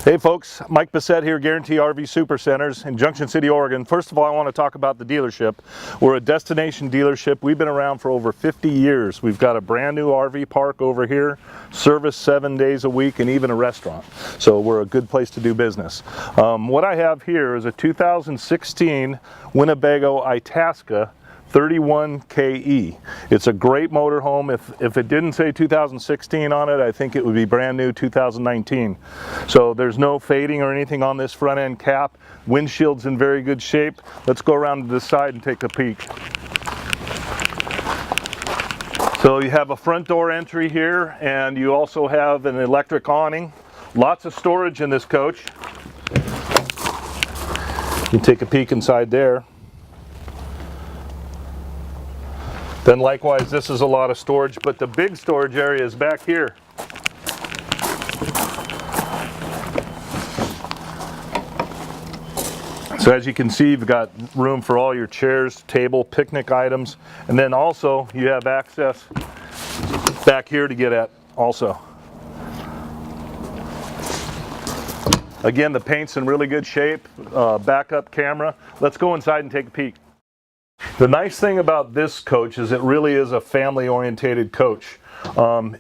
Hey folks, Mike Bissett here, Guaranty RV Supercenters in Junction City, Oregon. First of all, I want to talk about the dealership. We're a destination dealership. We've been around for over 50 years. We've got a brand new RV park over here, service 7 days a week, and even a restaurant. So we're a good place to do business. What I have here is a 2016 Winnebago Itasca 31KE. It's a great motorhome. If it didn't say 2016 on it, I think it would be brand new 2019. So there's no fading or anything on this front end cap. Windshield's in very good shape. Let's go around to this side and take a peek. So you have a front door entry here, and you also have an electric awning. Lots of storage in this coach. You can take a peek inside there. Then likewise, this is a lot of storage, but the big storage area is back here. So as you can see, you've got room for all your chairs, table, picnic items, and then also you have access back here to get at also. Again, the paint's in really good shape, backup camera. Let's go inside and take a peek. The nice thing about this coach is it really is a family-orientated coach.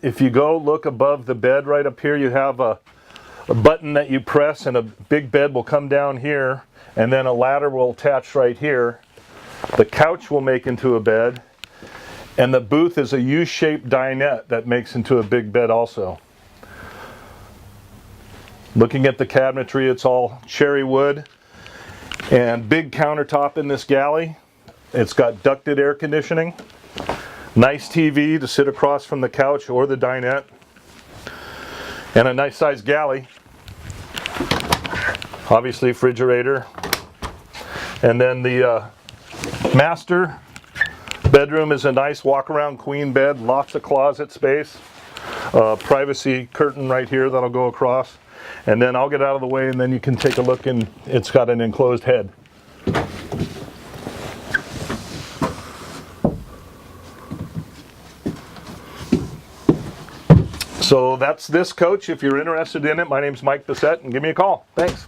If you go look above the bed right up here, you have a button that you press and a big bed will come down here, and then a ladder will attach right here. The couch will make into a bed, and the booth is a U-shaped dinette that makes into a big bed also. Looking at the cabinetry, it's all cherry wood and big countertop in this galley. It's got ducted air conditioning, nice TV to sit across from the couch or the dinette, and a nice sized galley. Obviously refrigerator. And then the master bedroom is a nice walk-around queen bed, lots of closet space, privacy curtain right here that'll go across. And then I'll get out of the way and then you can take a look, and it's got an enclosed head. So that's this coach. If you're interested in it, my name's Mike Bissett, and give me a call. Thanks.